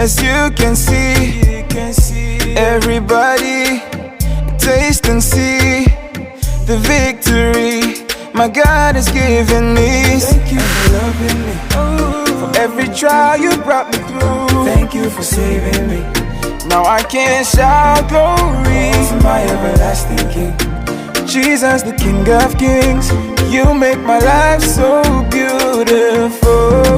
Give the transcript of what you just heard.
As you can see, everybody taste and see the victory my God has given me. Thank you for loving me. For every trial you brought me through. Thank you for saving me. Now I can shout glory To my everlasting King. Jesus, the King of Kings. You make my life so beautiful.